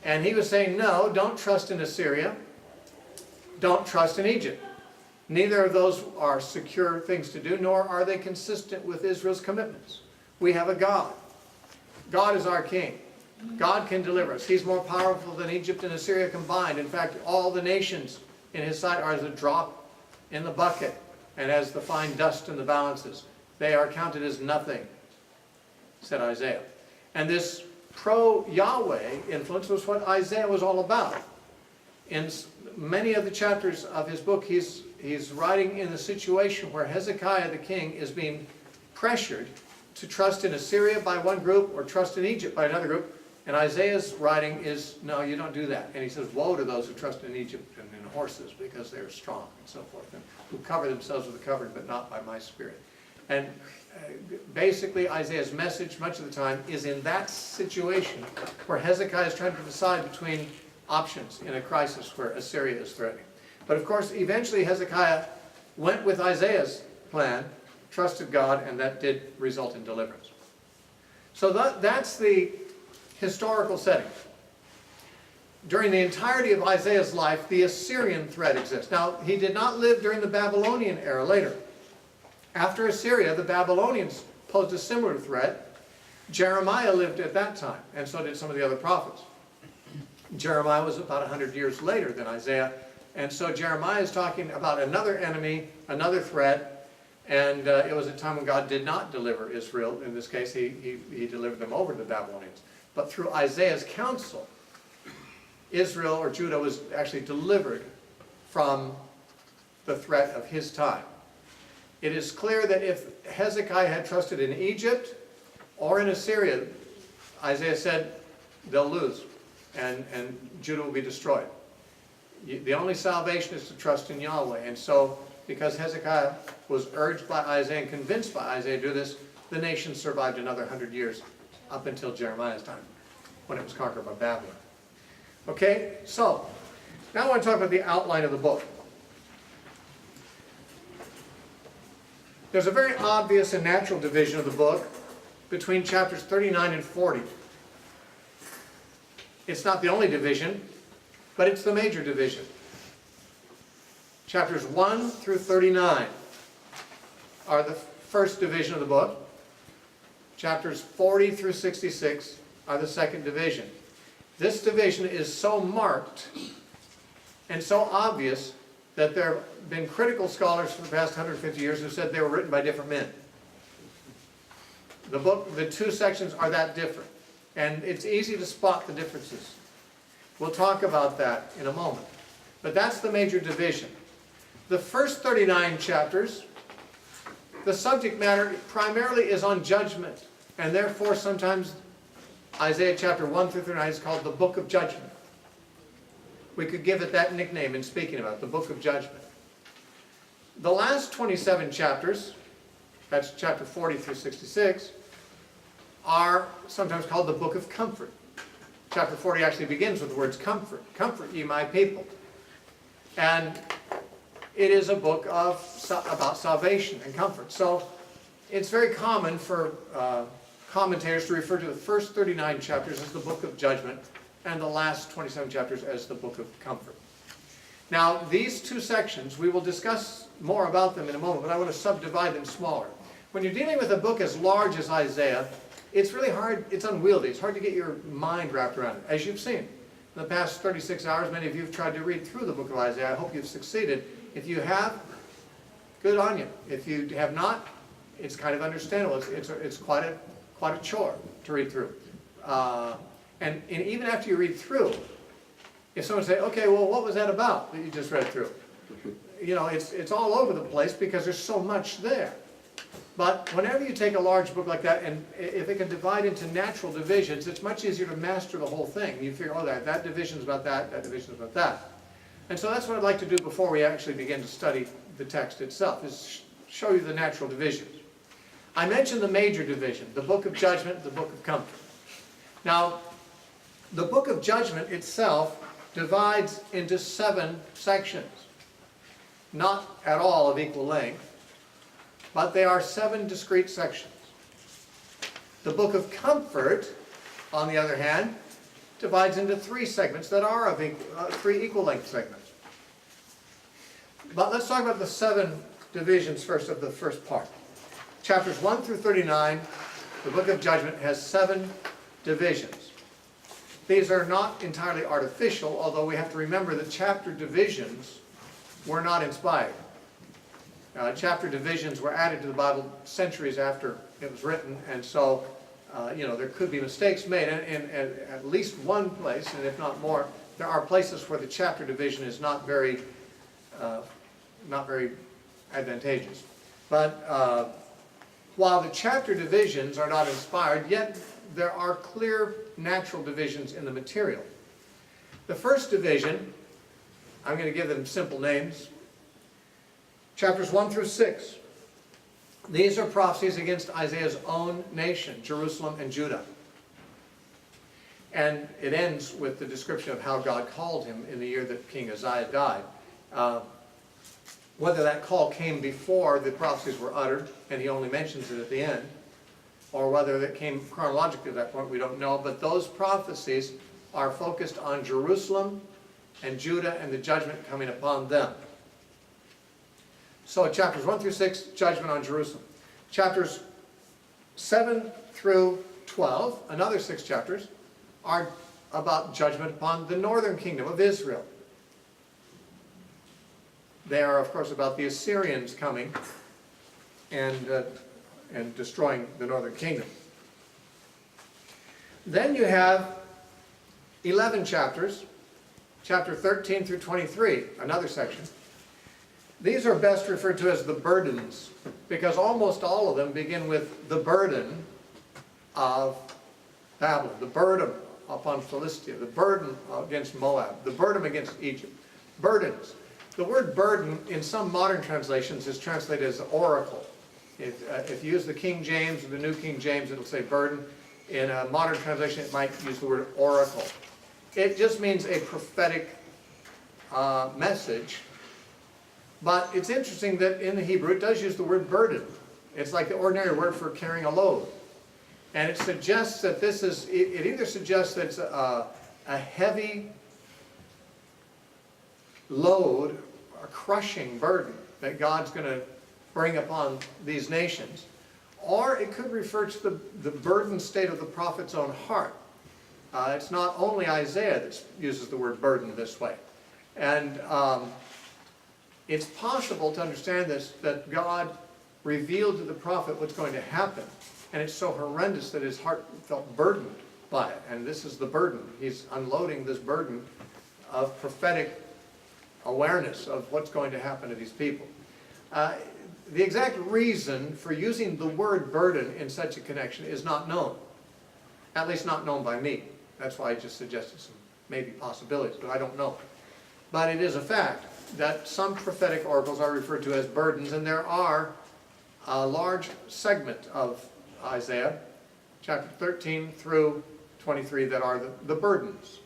And he was saying, no, don't trust in Assyria. Don't trust in Egypt. Neither of those are secure things to do, nor are they consistent with Israel's commitments. We have a God. God is our king. God can deliver us. He's more powerful than Egypt and Assyria combined. In fact, all the nations in his sight are as a drop in the bucket and as the fine dust in the balances. They are counted as nothing, said Isaiah. And this pro-Yahweh influence was what Isaiah was all about. In many of the chapters of his book, he's writing in a situation where Hezekiah the king is being pressured to trust in Assyria by one group or trust in Egypt by another group. And Isaiah's writing is, no, you don't do that. And he says, woe to those who trust in Egypt and in horses because they are strong and so forth, and who cover themselves with a covering but not by my spirit. And basically Isaiah's message much of the time is in that situation where Hezekiah is trying to decide between options in a crisis where Assyria is threatening. But of course, eventually Hezekiah went with Isaiah's plan, trusted God, and that did result in deliverance. So that's the historical setting. During the entirety of Isaiah's life, the Assyrian threat exists. Now, he did not live during the Babylonian era later. After Assyria, the Babylonians posed a similar threat, Jeremiah lived at that time, and so did some of the other prophets. Jeremiah was about 100 years later than Isaiah, and so Jeremiah is talking about another enemy, another threat, and it was a time when God did not deliver Israel. In this case, he delivered them over to the Babylonians. But through Isaiah's counsel, Israel or Judah was actually delivered from the threat of his time. It is clear that if Hezekiah had trusted in Egypt or in Assyria, Isaiah said they'll lose and Judah will be destroyed. The only salvation is to trust in Yahweh. And so, because Hezekiah was urged by Isaiah and convinced by Isaiah to do this, the nation survived another 100 years up until Jeremiah's time, when it was conquered by Babylon. Okay, so now I want to talk about the outline of the book. There's a very obvious and natural division of the book between chapters 39 and 40. It's not the only division, but it's the major division. Chapters 1 through 39 are the first division of the book. Chapters 40 through 66 are the second division. This division is so marked and so obvious that there have been critical scholars for the past 150 years who said they were written by different men. The two sections are that different, and it's easy to spot the differences. We'll talk about that in a moment. But that's the major division. The first 39 chapters, the subject matter primarily is on judgment, and therefore sometimes Isaiah chapter 1 through 39 is called the Book of Judgment. We could give it that nickname in speaking about it, the Book of Judgment. The last 27 chapters, that's chapter 40 through 66, are sometimes called the Book of Comfort. Chapter 40 actually begins with the words comfort. Comfort ye my people. And it is a book about salvation and comfort. So it's very common for commentators to refer to the first 39 chapters as the Book of Judgment and the last 27 chapters as the Book of Comfort. Now, these two sections, we will discuss more about them in a moment, but I want to subdivide them smaller. When you're dealing with a book as large as Isaiah, it's really hard, it's unwieldy, it's hard to get your mind wrapped around it, as you've seen. In the past 36 hours, many of you have tried to read through the book of Isaiah. I hope you've succeeded. If you have, good on you. If you have not, it's kind of understandable. It's quite a chore to read through. And even after you read through, if someone say, okay, well, what was that about that you just read through? You know, it's all over the place because there's so much there. But whenever you take a large book like that, and if it can divide into natural divisions, it's much easier to master the whole thing. You figure, oh, that division's about that division's about that. And so that's what I'd like to do before we actually begin to study the text itself, is show you the natural divisions. I mentioned the major division, the Book of Judgment, the Book of Comfort. Now, the Book of Judgment itself divides into 7 sections, not at all of equal length, but they are 7 discrete sections. The Book of Comfort, on the other hand, divides into 3 segments that are of 3 equal length segments. But let's talk about the 7 divisions first of the first part. Chapters 1 through 39, the Book of Judgment has 7 divisions. These are not entirely artificial, although we have to remember that chapter divisions were not inspired. Chapter divisions were added to the Bible centuries after it was written, and so there could be mistakes made. And at least one place, and if not more, there are places where the chapter division is not very advantageous. But while the chapter divisions are not inspired, yet there are clear natural divisions in the material. The first division, I'm going to give them simple names. Chapters 1 through 6. These are prophecies against Isaiah's own nation, Jerusalem and Judah. And it ends with the description of how God called him in the year that King Uzziah died. Whether that call came before the prophecies were uttered, and he only mentions it at the end, or whether it came chronologically at that point, we don't know. But those prophecies are focused on Jerusalem and Judah and the judgment coming upon them. So chapters 1 through 6, judgment on Jerusalem. Chapters 7 through 12, another 6 chapters, are about judgment upon the northern kingdom of Israel. They are, of course, about the Assyrians coming and destroying the northern kingdom. Then you have 11 chapters, chapter 13 through 23, another section. These are best referred to as the burdens, because almost all of them begin with the burden of Babylon, the burden upon Philistia, the burden against Moab, the burden against Egypt. Burdens. The word burden in some modern translations is translated as oracle. If you use the King James or the New King James, it'll say burden. In a modern translation, it might use the word oracle. It just means a prophetic message. But it's interesting that in the Hebrew, it does use the word burden. It's like the ordinary word for carrying a load. And it suggests that this is, it either suggests that it's a heavy load, a crushing burden that God's going to bring upon these nations, or it could refer to the burdened state of the prophet's own heart. It's not only Isaiah that uses the word burden this way. And it's possible to understand this, that God revealed to the prophet what's going to happen. And it's so horrendous that his heart felt burdened by it. And this is the burden. He's unloading this burden of prophetic awareness of what's going to happen to these people. The exact reason for using the word burden in such a connection is not known. At least not known by me. That's why I just suggested some maybe possibilities, but I don't know. But it is a fact that some prophetic oracles are referred to as burdens, and there are a large segment of Isaiah, chapter 13 through 23, that are the burdens.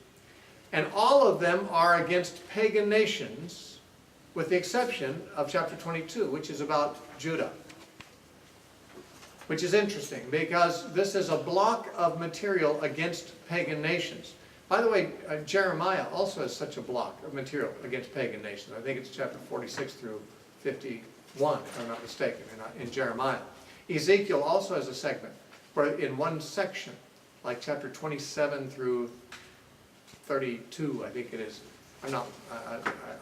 And all of them are against pagan nations, with the exception of chapter 22, which is about Judah. Which is interesting, because this is a block of material against pagan nations. By the way, Jeremiah also has such a block of material against pagan nations. I think it's chapter 46 through 51, if I'm not mistaken, in Jeremiah. Ezekiel also has a segment, where in one section, like chapter 27 through 32, I think it is.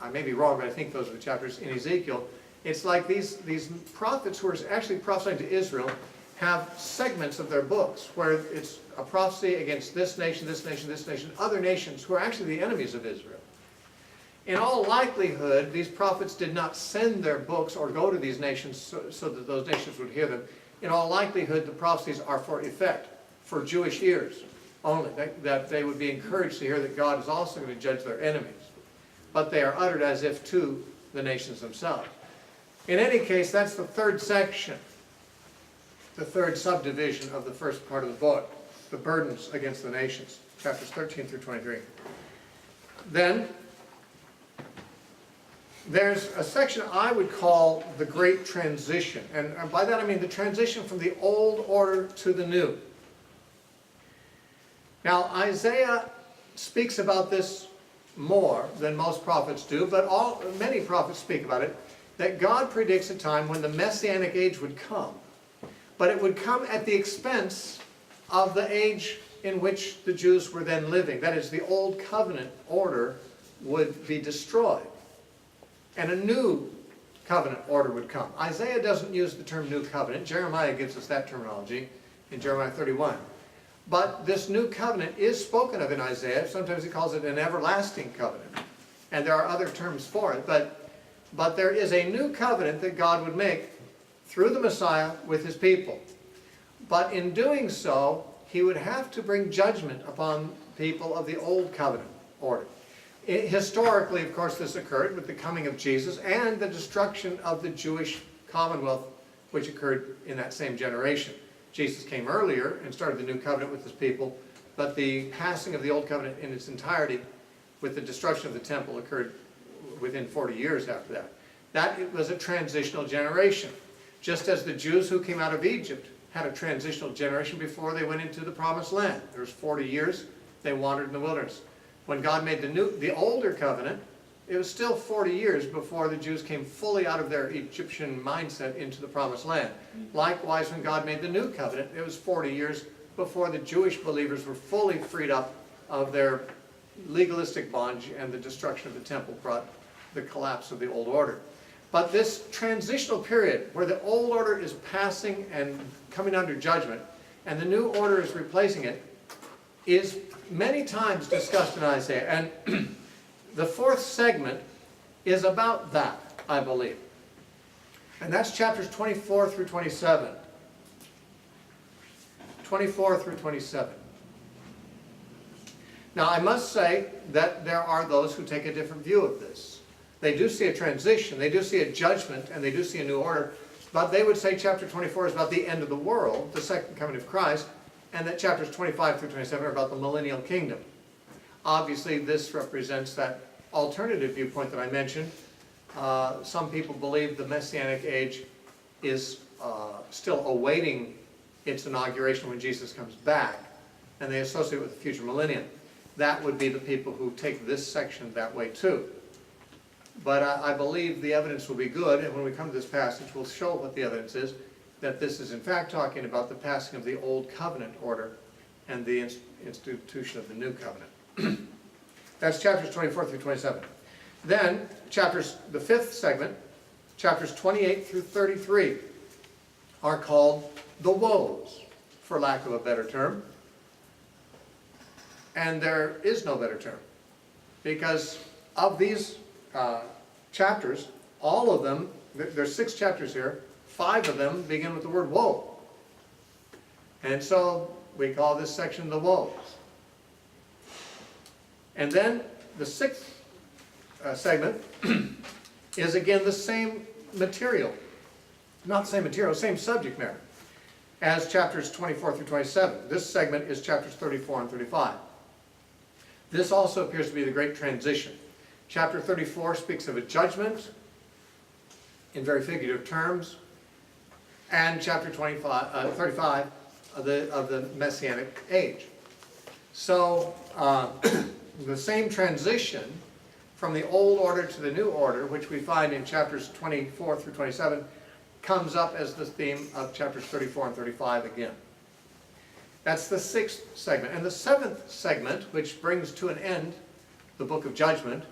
I may be wrong, but I think those are the chapters in Ezekiel. It's like these prophets who are actually prophesying to Israel have segments of their books where it's a prophecy against this nation, this nation, this nation, other nations who are actually the enemies of Israel. In all likelihood, these prophets did not send their books or go to these nations so that those nations would hear them. In all likelihood, the prophecies are for effect, for Jewish ears only, that they would be encouraged to hear that God is also going to judge their enemies. But they are uttered as if to the nations themselves. In any case, that's the third section, the third subdivision of the first part of the book, the burdens against the nations, chapters 13 through 23. Then, there's a section I would call the Great Transition. And by that I mean the transition from the old order to the new. Now, Isaiah speaks about this more than most prophets do, but many prophets speak about it, that God predicts a time when the Messianic age would come. But it would come at the expense of the age in which the Jews were then living. That is, the old covenant order would be destroyed. And a new covenant order would come. Isaiah doesn't use the term new covenant. Jeremiah gives us that terminology in Jeremiah 31. But this new covenant is spoken of in Isaiah. Sometimes he calls it an everlasting covenant. And there are other terms for it. But there is a new covenant that God would make through the Messiah with his people. But in doing so, he would have to bring judgment upon people of the old covenant order. Historically, of course, this occurred with the coming of Jesus and the destruction of the Jewish commonwealth, which occurred in that same generation. Jesus came earlier and started the new covenant with his people, but the passing of the old covenant in its entirety with the destruction of the temple occurred within 40 years after that. That was a transitional generation. Just as the Jews who came out of Egypt had a transitional generation before they went into the promised land. There was 40 years they wandered in the wilderness. When God made the older covenant, it was still 40 years before the Jews came fully out of their Egyptian mindset into the promised land. Likewise, when God made the new covenant, it was 40 years before the Jewish believers were fully freed up of their legalistic bondage, and the destruction of the temple brought the collapse of the old order. But this transitional period where the old order is passing and coming under judgment, and the new order is replacing it, is many times discussed in Isaiah. And the fourth segment is about that, I believe. And that's chapters 24 through 27. 24 through 27. Now, I must say that there are those who take a different view of this. They do see a transition, they do see a judgment, and they do see a new order, but they would say chapter 24 is about the end of the world, the second coming of Christ, and that chapters 25 through 27 are about the millennial kingdom. Obviously, this represents that alternative viewpoint that I mentioned. Some people believe the Messianic age is still awaiting its inauguration when Jesus comes back, and they associate it with the future millennium. That would be the people who take this section that way too. But I believe the evidence will be good, and when we come to this passage, we'll show what the evidence is, that this is in fact talking about the passing of the old covenant order and the institution of the new covenant. That's chapters 24 through 27. Then, the fifth segment, chapters 28 through 33, are called the woes, for lack of a better term. And there is no better term, because of these chapters, all of them, there's 6 chapters here, 5 of them begin with the word woe. And so we call this section the woes. And then the 6th segment is again the same material. Not the same material, same subject matter as chapters 24 through 27. This segment is chapters 34 and 35. This also appears to be the great transition. Chapter 34 speaks of a judgment in very figurative terms, and chapter 35 of the Messianic age. So the same transition from the old order to the new order, which we find in chapters 24 through 27, comes up as the theme of chapters 34 and 35 again. That's the 6th segment. And the 7th segment, which brings to an end the book of judgment,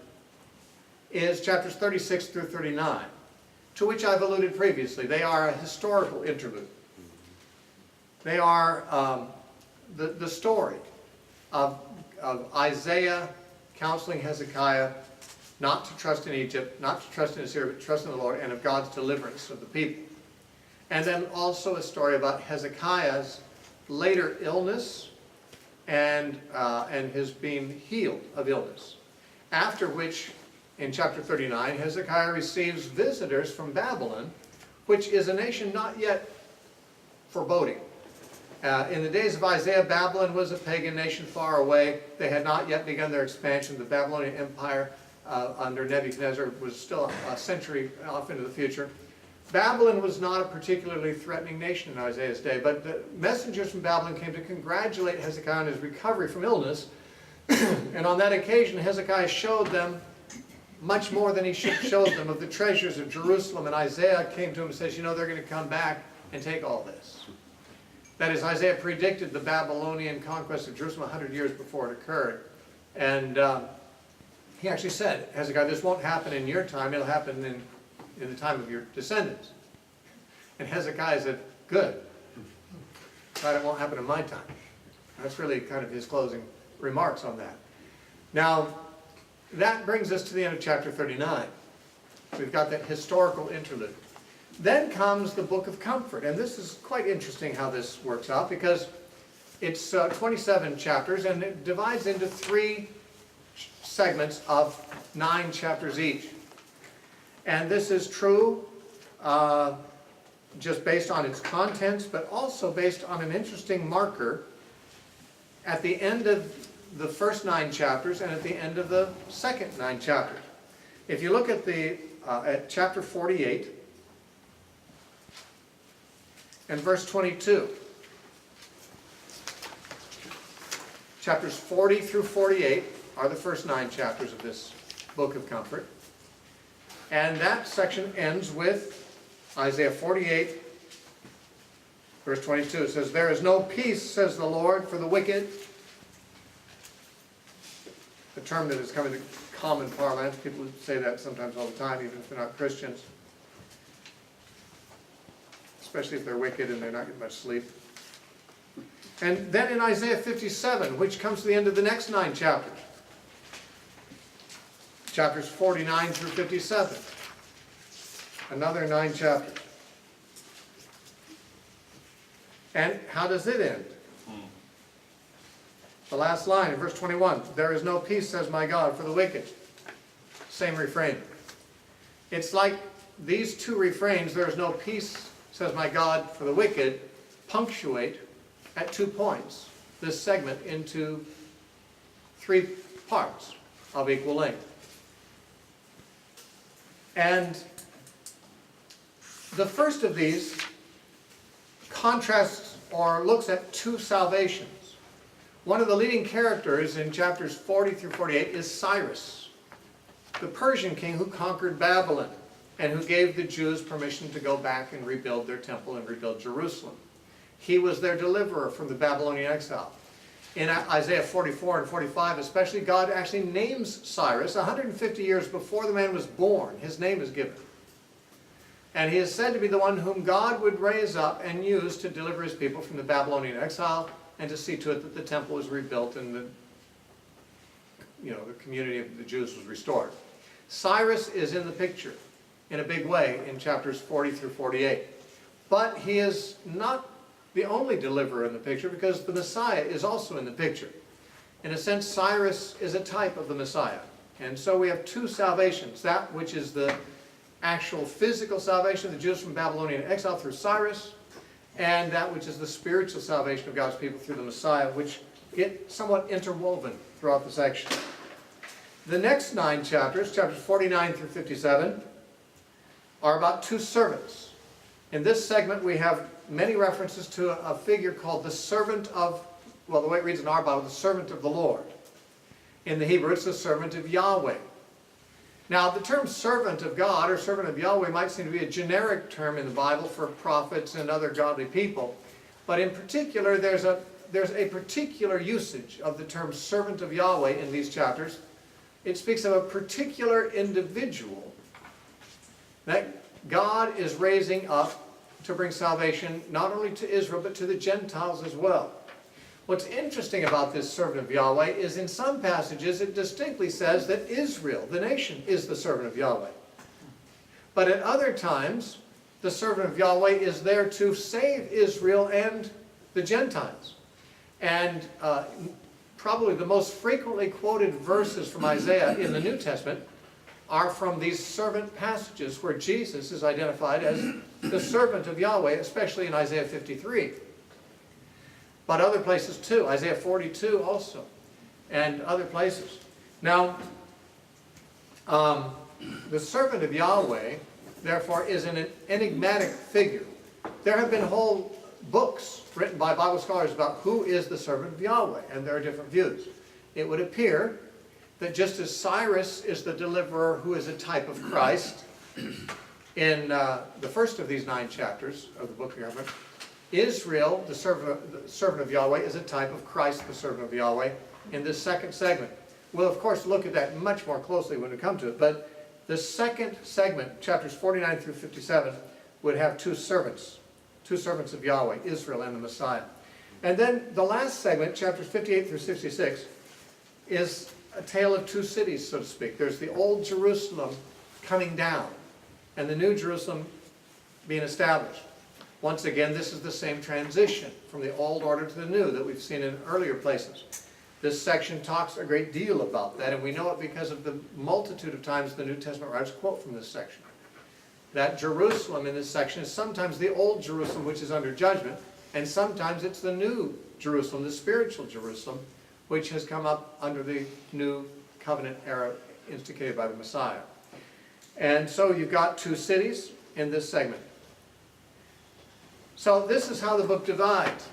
is chapters 36 through 39, to which I've alluded previously. They are a historical interlude. They are the story of Isaiah counseling Hezekiah not to trust in Egypt, not to trust in Assyria, but trust in the Lord, and of God's deliverance of the people. And then also a story about Hezekiah's later illness and his being healed of illness. After which, in chapter 39, Hezekiah receives visitors from Babylon, which is a nation not yet foreboding. In the days of Isaiah, Babylon was a pagan nation far away. They had not yet begun their expansion. The Babylonian Empire under Nebuchadnezzar was still a century off into the future. Babylon was not a particularly threatening nation in Isaiah's day, but the messengers from Babylon came to congratulate Hezekiah on his recovery from illness. And on that occasion, Hezekiah showed them much more than he showed them of the treasures of Jerusalem. And Isaiah came to him and says, you know, they're going to come back and take all this. That is, Isaiah predicted the Babylonian conquest of Jerusalem 100 years before it occurred. And he actually said, Hezekiah, this won't happen in your time, it'll happen in the time of your descendants. And Hezekiah said, good. But it won't happen in my time. That's really kind of his closing remarks on that. Now, that brings us to the end of chapter 39. We've got that historical interlude. Then comes the book of comfort, and this is quite interesting how this works out, because it's 27 chapters, and it divides into 3 segments of 9 chapters each. And this is true just based on its contents, but also based on an interesting marker at the end of the first 9 chapters and at the end of the second 9 chapters. If you look at at chapter 48 and verse 22, chapters 40 through 48 are the first 9 chapters of this book of comfort. And that section ends with Isaiah 48, Verse 22, it says, "There is no peace, says the Lord, for the wicked." A term that is coming to common parlance. People say that sometimes all the time, even if they're not Christians. Especially if they're wicked and they're not getting much sleep. And then in Isaiah 57, which comes to the end of the next 9 chapters. Chapters 49 through 57. Another 9 chapters. And how does it end? The last line in verse 21, "There is no peace, says my God, for the wicked." Same refrain. It's like these two refrains, "There is no peace, says my God, for the wicked," punctuate at 2 points this segment into 3 parts of equal length. And the first of these contrasts or looks at 2 salvations. One of the leading characters in chapters 40 through 48 is Cyrus, the Persian king who conquered Babylon and who gave the Jews permission to go back and rebuild their temple and rebuild Jerusalem. He was their deliverer from the Babylonian exile. In Isaiah 44 and 45 especially, God actually names Cyrus 150 years before the man was born. His name is given. And he is said to be the one whom God would raise up and use to deliver his people from the Babylonian exile and to see to it that the temple was rebuilt and the community of the Jews was restored. Cyrus is in the picture in a big way in chapters 40 through 48. But he is not the only deliverer in the picture, because the Messiah is also in the picture. In a sense, Cyrus is a type of the Messiah. And so we have 2 salvations, that which is the actual physical salvation of the Jews from Babylonian exile through Cyrus, and that which is the spiritual salvation of God's people through the Messiah, which get somewhat interwoven throughout the section. The next 9 chapters, chapters 49 through 57, are about 2 servants. In this segment we have many references to a figure called the servant of, well, the way it reads in our Bible, the servant of the Lord. In the Hebrew, it's the servant of Yahweh. Now, the term servant of God or servant of Yahweh might seem to be a generic term in the Bible for prophets and other godly people. But in particular, there's a particular usage of the term servant of Yahweh in these chapters. It speaks of a particular individual that God is raising up to bring salvation not only to Israel but to the Gentiles as well. What's interesting about this servant of Yahweh is in some passages it distinctly says that Israel, the nation, is the servant of Yahweh. But at other times, the servant of Yahweh is there to save Israel and the Gentiles. And probably the most frequently quoted verses from Isaiah in the New Testament are from these servant passages where Jesus is identified as the servant of Yahweh, especially in Isaiah 53. But other places too, Isaiah 42 also, and other places. Now, the servant of Yahweh, therefore, is an enigmatic figure. There have been whole books written by Bible scholars about who is the servant of Yahweh, and there are different views. It would appear that just as Cyrus is the deliverer who is a type of Christ in the first of these 9 chapters of the book of Yahweh, Israel, the servant of Yahweh, is a type of Christ, the servant of Yahweh, in this second segment. We'll, of course, look at that much more closely when we come to it, but the second segment, chapters 49 through 57, would have 2 servants of Yahweh, Israel and the Messiah. And then the last segment, chapters 58 through 66, is a tale of 2 cities, so to speak. There's the old Jerusalem coming down, and the new Jerusalem being established. Once again, this is the same transition from the old order to the new that we've seen in earlier places. This section talks a great deal about that, and we know it because of the multitude of times the New Testament writers quote from this section. That Jerusalem in this section is sometimes the old Jerusalem, which is under judgment, and sometimes it's the new Jerusalem, the spiritual Jerusalem, which has come up under the new covenant era instigated by the Messiah. And so you've got 2 cities in this segment. So this is how the book divides.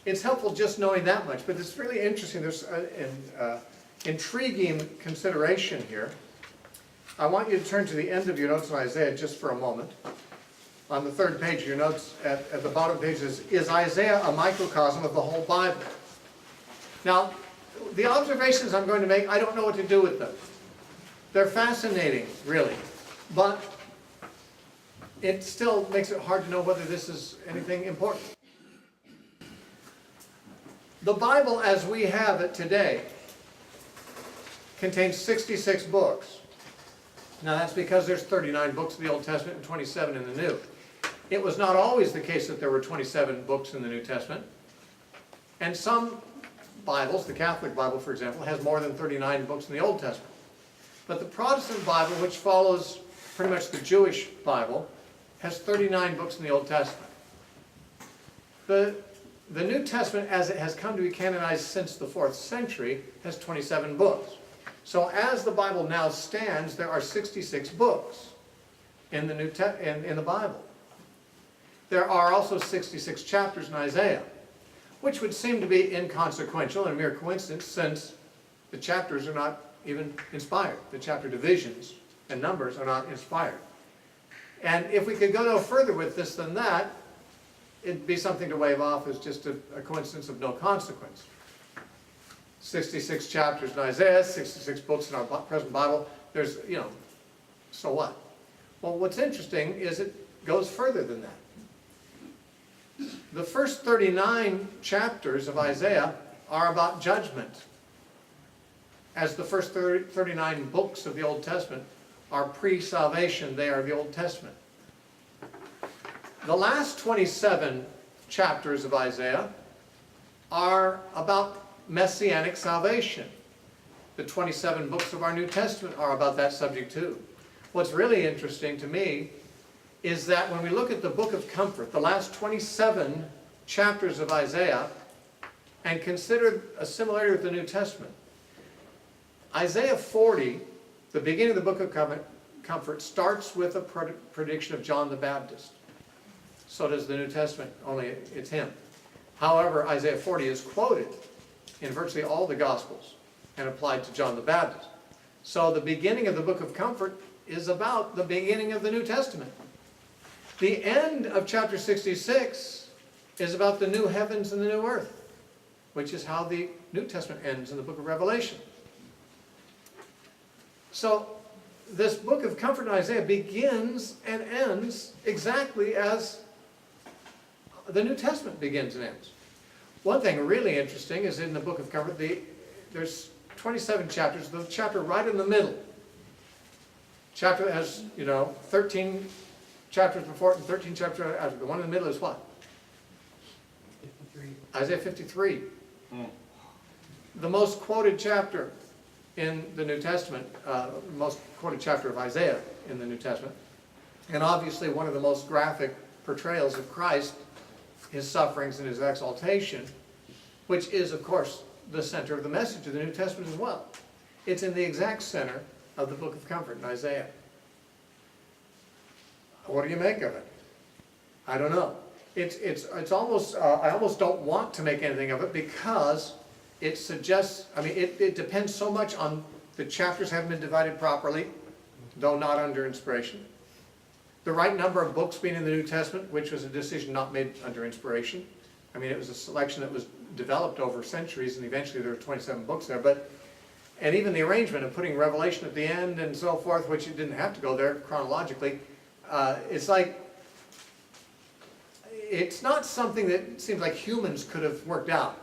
It's helpful just knowing that much, but it's really interesting. There's an intriguing consideration here. I want you to turn to the end of your notes on Isaiah just for a moment. on the third page of your notes, at the bottom page, is Isaiah a microcosm of the whole Bible? Now, the observations I'm going to make, I don't know what to do with them. They're fascinating, really, but it still makes it hard to know whether this is anything important. The Bible as we have it today contains 66 books. Now that's because there's 39 books of the Old Testament and 27 in the New. It was not always the case that there were 27 books in the New Testament. And some Bibles, the Catholic Bible for example, has more than 39 books in the Old Testament. But the Protestant Bible, which follows pretty much the Jewish Bible, has 39 books in the Old Testament. The New Testament, as it has come to be canonized since the 4th century, has 27 books. So as the Bible now stands, there are 66 books in the in the Bible. There are also 66 chapters in Isaiah, which would seem to be inconsequential and a mere coincidence, since the chapters are not even inspired. The chapter divisions and numbers are not inspired. And if we could go no further with this than that, it'd be something to wave off as just a coincidence of no consequence. 66 chapters in Isaiah, 66 books in our present Bible. There's, so what? Well, what's interesting is it goes further than that. The first 39 chapters of Isaiah are about judgment, as the first 39 books of the Old Testament are pre-salvation. They are the Old Testament. The last 27 chapters of Isaiah are about messianic salvation. The 27 books of our New Testament are about that subject too. What's really interesting to me is that when we look at the Book of Comfort, the last 27 chapters of Isaiah, and consider a similarity with the New Testament, Isaiah 40, the beginning of the Book of Comfort, starts with a prediction of John the Baptist. So does the New Testament, only it's him. However, Isaiah 40 is quoted in virtually all the Gospels and applied to John the Baptist. So the beginning of the Book of Comfort is about the beginning of the New Testament. The end of chapter 66 is about the new heavens and the new earth, which is how the New Testament ends in the book of Revelation. So this Book of Comfort in Isaiah begins and ends exactly as the New Testament begins and ends. One thing really interesting is in the Book of Comfort, there's 27 chapters. The chapter right in the middle, chapter that has 13 chapters before it and 13 chapters after. The one in the middle is what?
53.
Isaiah 53. The most quoted chapter in the New Testament, most quoted chapter of Isaiah in the New Testament, and obviously one of the most graphic portrayals of Christ, his sufferings and his exaltation, which is, of course, the center of the message of the New Testament as well. It's in the exact center of the Book of Comfort in Isaiah. What do you make of it? I don't know. It's almost, I almost don't want to make anything of it, because it suggests, it depends so much on the chapters having been divided properly, though not under inspiration. The right number of books being in the New Testament, which was a decision not made under inspiration. It was a selection that was developed over centuries, and eventually there were 27 books there. And even the arrangement of putting Revelation at the end and so forth, which it didn't have to go there chronologically, it's like, it's not something that seems like humans could have worked out.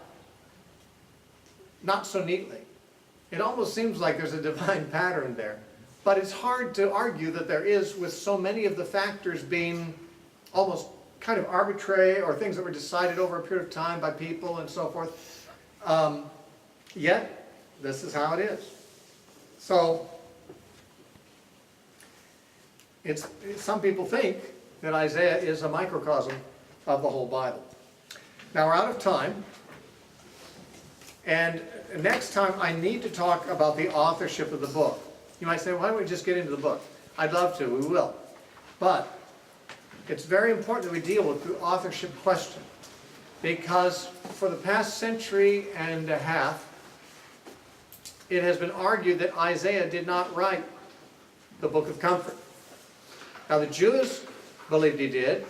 Not so neatly. It almost seems like there's a divine pattern there. But it's hard to argue that there is, with so many of the factors being almost kind of arbitrary, or things that were decided over a period of time by people and so forth. Yet, this is how it is. So, some people think that Isaiah is a microcosm of the whole Bible. Now we're out of time. And next time I need to talk about the authorship of the book. You might say, why don't we just get into the book? I'd love to, we will. But it's very important that we deal with the authorship question, because for the past century and a half, it has been argued that Isaiah did not write the Book of Comfort. Now the Jews believed he did.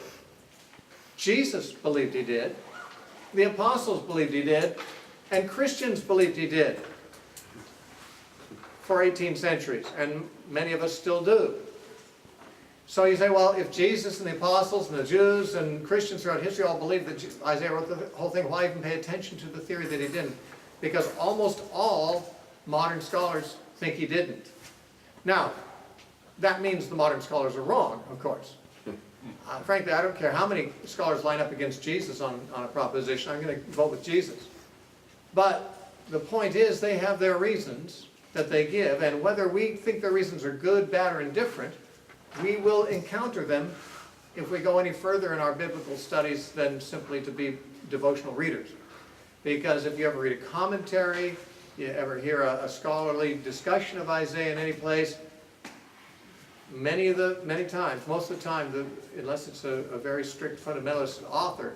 Jesus believed he did. The apostles believed he did. And Christians believed he did for 18 centuries. And many of us still do. So you say, well, if Jesus and the apostles and the Jews and Christians throughout history all believed that Isaiah wrote the whole thing, why even pay attention to the theory that he didn't? Because almost all modern scholars think he didn't. Now, that means the modern scholars are wrong, of course. Frankly, I don't care how many scholars line up against Jesus on a proposition. I'm going to vote with Jesus. But the point is, they have their reasons that they give, and whether we think their reasons are good, bad, or indifferent, we will encounter them if we go any further in our biblical studies than simply to be devotional readers. Because if you ever read a commentary, you ever hear a scholarly discussion of Isaiah in any place, many times, most of the time, unless it's a very strict fundamentalist author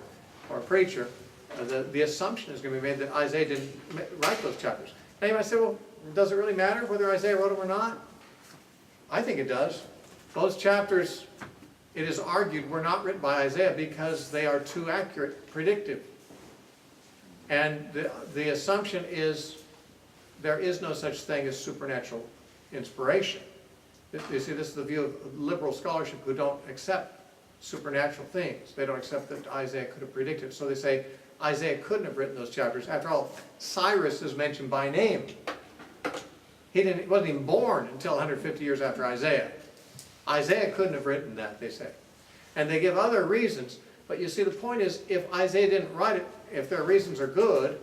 or preacher, the assumption is going to be made that Isaiah didn't write those chapters. Now you might say, well, does it really matter whether Isaiah wrote them or not? I think it does. Those chapters, it is argued, were not written by Isaiah because they are too accurate, predictive. And the assumption is there is no such thing as supernatural inspiration. You see, this is the view of liberal scholarship who don't accept supernatural things. They don't accept that Isaiah could have predicted. So they say Isaiah couldn't have written those chapters. After all, Cyrus is mentioned by name. He wasn't even born until 150 years after Isaiah. Isaiah couldn't have written that, they say. And they give other reasons. But you see, the point is, if Isaiah didn't write it, if their reasons are good,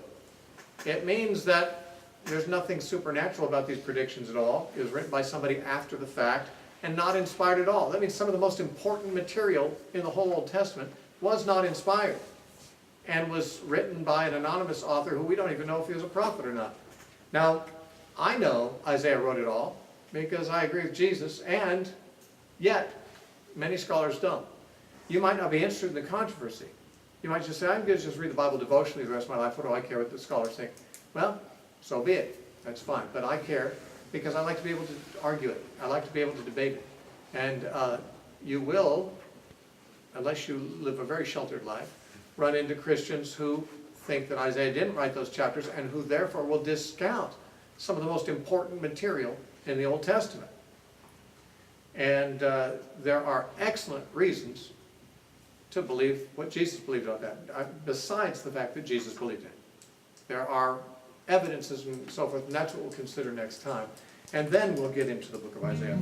it means that there's nothing supernatural about these predictions at all. It was written by somebody after the fact and not inspired at all. That means some of the most important material in the whole Old Testament was not inspired and was written by an anonymous author who we don't even know if he was a prophet or not. Now, I know Isaiah wrote it all because I agree with Jesus, and yet many scholars don't. You might not be interested in the controversy. You might just say, I'm going to just read the Bible devotionally the rest of my life. What do I care what the scholars think? Well, so be it. That's fine. But I care because I like to be able to argue it. I like to be able to debate it. And you will, unless you live a very sheltered life, run into Christians who think that Isaiah didn't write those chapters and who therefore will discount some of the most important material in the Old Testament. And there are excellent reasons to believe what Jesus believed about that, besides the fact that Jesus believed it. There are evidences and so forth, and that's what we'll consider next time. And then we'll get into the book of Isaiah.